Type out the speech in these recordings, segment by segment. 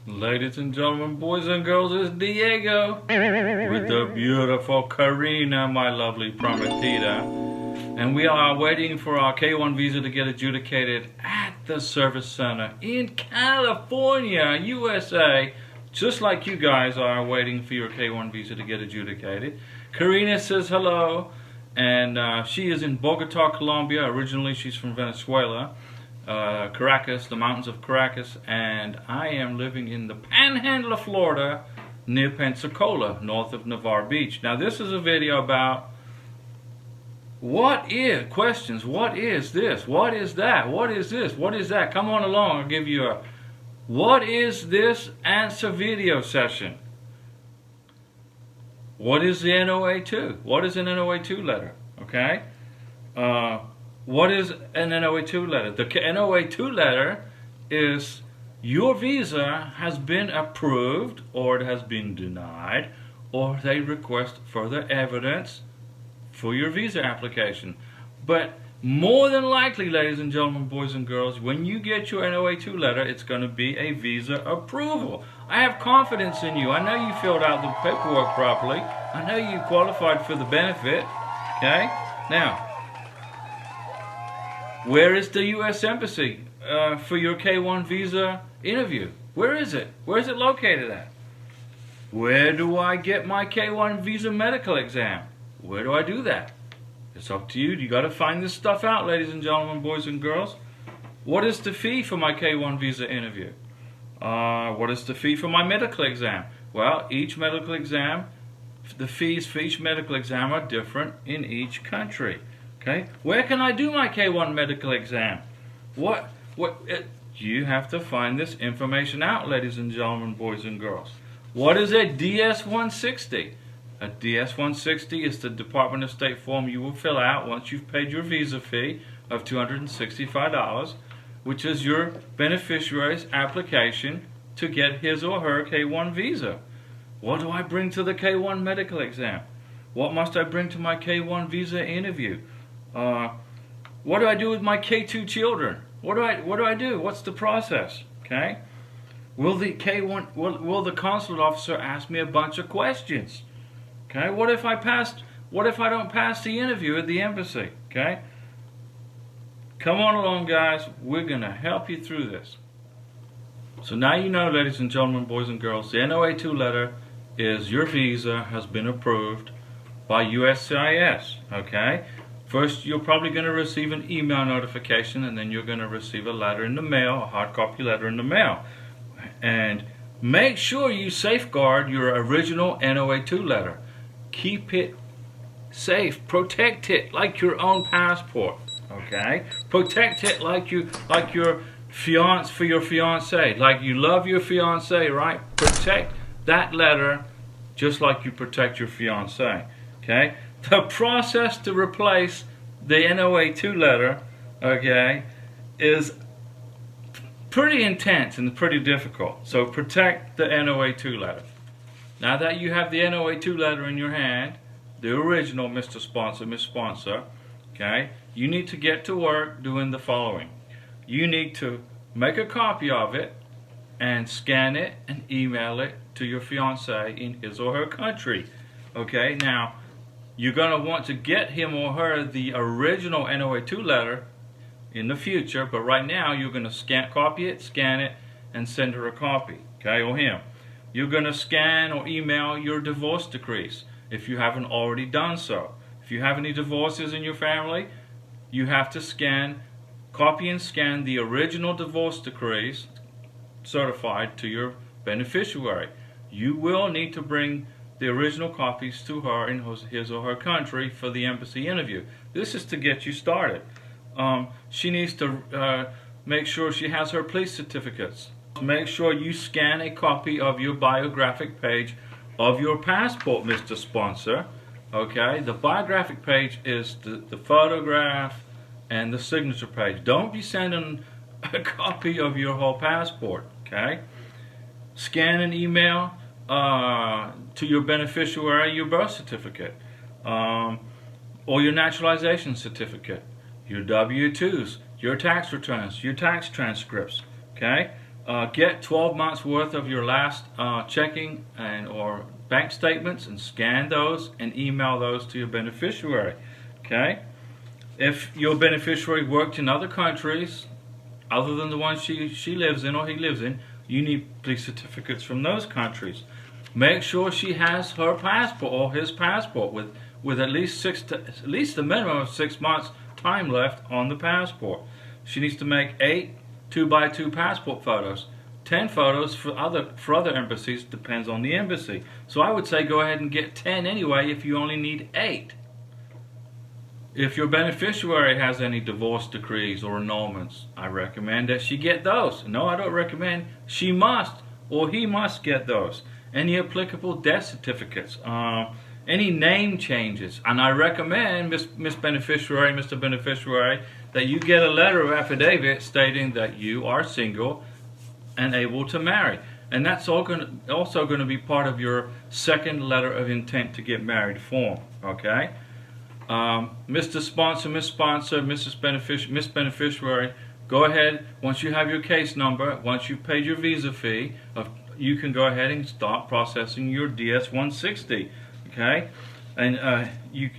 Ladies and gentlemen, boys and girls, it's Diego with the beautiful Karina, my lovely prometida. And we are waiting for our K1 visa to get adjudicated at the service center in California, USA. Just like you guys are waiting for your K1 visa to get adjudicated. Karina says hello, and she is in Bogota, Colombia. Originally, she's from Venezuela. Caracas, the mountains of Caracas, and I am living in the Panhandle of Florida near Pensacola, north of Navarre Beach. Now this is a video about what is this, what is that, what is this, what is that. Come on along, I'll give you a what is this answer video session. What is the NOA2? What is an NOA2 letter? Okay? What is an NOA2 letter? The NOA2 letter is your visa has been approved, or it has been denied, or they request further evidence for your visa application. But more than likely, ladies and gentlemen, boys and girls, when you get your NOA2 letter, it's going to be a visa approval. I have confidence in you. I know you filled out the paperwork properly. I know you qualified for the benefit. Okay? Now, where is the U.S. Embassy for your K1 visa interview? Where is it? Where is it located at? Where do I get my K1 visa medical exam? Where do I do that? It's up to you. You got to find this stuff out, ladies and gentlemen, boys and girls. What is the fee for my K1 visa interview? What is the fee for my medical exam? Well, each medical exam, the fees for each medical exam are different in each country. Okay, where can I do my K1 medical exam? You have to find this information out, ladies and gentlemen, boys and girls. What is a DS-160? A DS-160 is the Department of State form you will fill out once you've paid your visa fee of $265, which is your beneficiary's application to get his or her K1 visa. What do I bring to the K1 medical exam? What must I bring to my K1 visa interview? What do I do with my K2 children? What do I do? What's the process? Okay? Will the consulate officer ask me a bunch of questions? Okay? What if I don't pass the interview at the embassy? Okay? Come on along, guys. We're going to help you through this. So now you know, ladies and gentlemen, boys and girls, the NOA2 letter is your visa has been approved by USCIS. Okay? First, you're probably going to receive an email notification, and then you're going to receive a letter in the mail, a hard copy letter in the mail. And make sure you safeguard your original NOA2 letter. Keep it safe. Protect it like your own passport. Okay? Protect it like your fiance for your fiance. Like you love your fiance, right? Protect that letter just like you protect your fiance. Okay? The process to replace the NOA2 letter, okay, is pretty intense and pretty difficult. So protect the NOA2 letter. Now that you have the NOA2 letter in your hand, the original Mr. Sponsor, Miss Sponsor, okay, you need to get to work doing the following. You need to make a copy of it and scan it and email it to your fiance in his or her country. Okay, now you're going to want to get him or her the original NOA2 letter in the future, but right now you're going to copy it, scan it, and send her a copy, okay, or him. You're going to scan or email your divorce decrees if you haven't already done so. If you have any divorces in your family, you have to copy and scan the original divorce decrees certified to your beneficiary. You will need to bring the original copies to her in his or her country for the embassy interview. This is to get you started. She needs to make sure she has her police certificates. Make sure you scan a copy of your biographic page of your passport, Mr. Sponsor. Okay, the biographic page is the photograph and the signature page. Don't be sending a copy of your whole passport. Okay, scan and email to your beneficiary your birth certificate, or your naturalization certificate, your W-2s, your tax returns, your tax transcripts. Okay, get 12 months worth of your last checking and or bank statements and scan those and email those to your beneficiary. Okay? If your beneficiary worked in other countries other than the one she lives in or he lives in, you need police certificates from those countries. Make sure she has her passport or his passport with at least a minimum of 6 months time left on the passport. She needs to make 8 2x2 passport photos. 10 photos for other embassies, depends on the embassy. So I would say go ahead and get 10 anyway if you only need 8. If your beneficiary has any divorce decrees or annulments, I recommend that she get those. No, I don't recommend. She must or he must get those. Any applicable death certificates, any name changes. And I recommend, Miss Beneficiary, Mr. Beneficiary, that you get a letter of affidavit stating that you are single and able to marry. And that's also going to be part of your second letter of intent to get married form. Okay? Mr. Sponsor, Miss Sponsor, Miss Beneficiary, go ahead, once you have your case number, once you've paid your visa fee, you can go ahead and start processing your DS-160. Okay? And you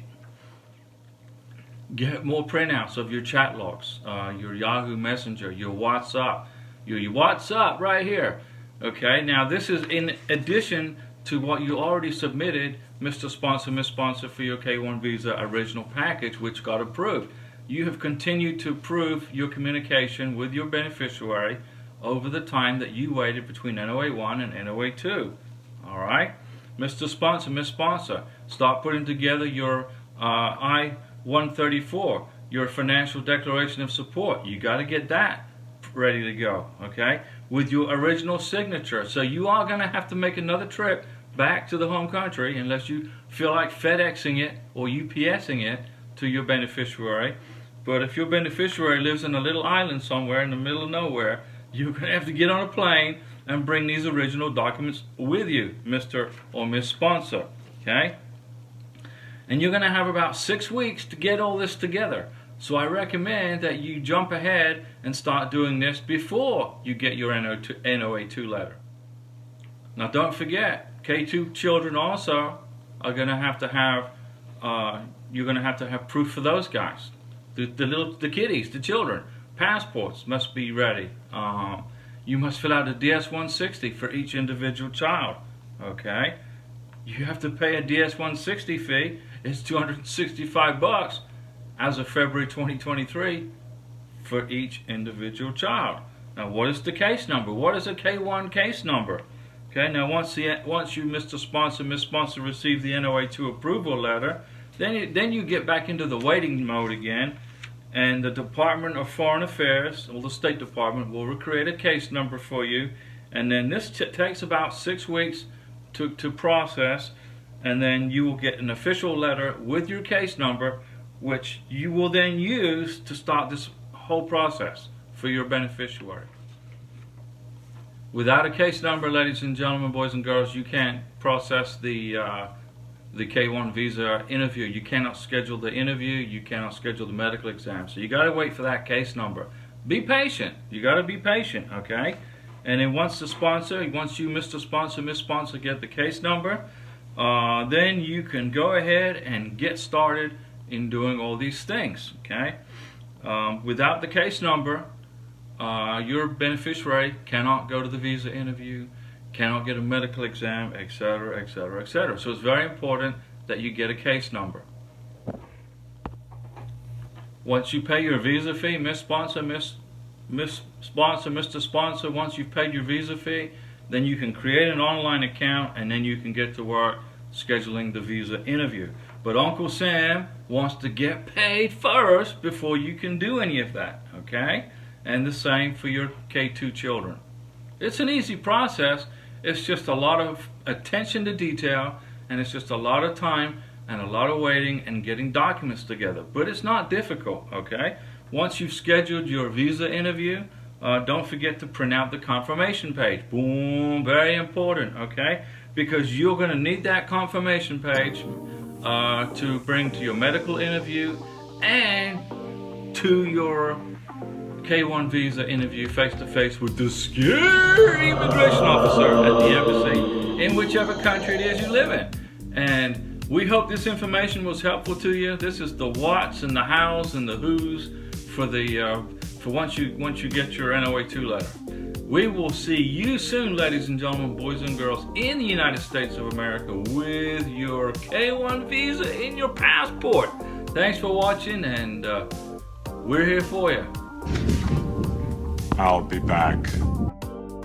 get more printouts of your chat logs, your Yahoo Messenger, your WhatsApp. Your WhatsApp right here. Okay? Now this is in addition to what you already submitted, Mr. Sponsor, Miss Sponsor, for your K1 visa original package, which got approved. You have continued to prove your communication with your beneficiary over the time that you waited between NOA1 and NOA2. Alright? Mr. Sponsor, Miss Sponsor, start putting together your I-134, your financial declaration of support. You got to get that ready to go, okay, with your original signature. So you are going to have to make another trip back to the home country unless you feel like FedExing it or UPSing it to your beneficiary. But if your beneficiary lives in a little island somewhere in the middle of nowhere, you're going to have to get on a plane and bring these original documents with you, Mr. or Miss Sponsor. Okay? And you're going to have about 6 weeks to get all this together. So I recommend that you jump ahead and start doing this before you get your NOA2 letter. Now don't forget, K2 children also are going to have, you're going to have proof for those guys. The kiddies, the children. Passports must be ready. You must fill out a DS-160 for each individual child. Okay? You have to pay a DS-160 fee. It's $265 as of February 2023 for each individual child. Now what is the case number? What is a K1 case number? Okay, now once you, Mr. Sponsor, Miss Sponsor, receive the NOA2 approval letter, then you get back into the waiting mode again, and the Department of Foreign Affairs, or the State Department, will create a case number for you, and then this takes about 6 weeks to process, and then you will get an official letter with your case number, which you will then use to start this whole process for your beneficiary. Without a case number, ladies and gentlemen, boys and girls, you can't process the K1 visa interview. You cannot schedule the interview. You cannot schedule the medical exam. So you got to wait for that case number. Be patient. You got to be patient, okay? And then once you, Mr. Sponsor, Miss Sponsor, get the case number, then you can go ahead and get started in doing all these things, okay? Without the case number, your beneficiary cannot go to the visa interview, cannot get a medical exam, etc., etc., etc. So it's very important that you get a case number. Once you pay your visa fee, Miss Sponsor, Miss Sponsor, Mr. Sponsor, once you've paid your visa fee, then you can create an online account and then you can get to work scheduling the visa interview. But Uncle Sam wants to get paid first before you can do any of that, okay? And the same for your K2 children. It's an easy process. It's just a lot of attention to detail, and it's just a lot of time and a lot of waiting and getting documents together. But it's not difficult, okay? Once you've scheduled your visa interview, don't forget to print out the confirmation page. Boom, very important, okay? Because you're going to need that confirmation page to bring to your medical interview and to your K1 visa interview face-to-face with the scary immigration officer at the embassy in whichever country it is you live in. And we hope this information was helpful to you. This is the whats and the hows and the whos for once you get your NOA2 letter. We will see you soon, ladies and gentlemen, boys and girls, in the United States of America with your K1 visa in your passport. Thanks for watching, and we're here for you. I'll be back.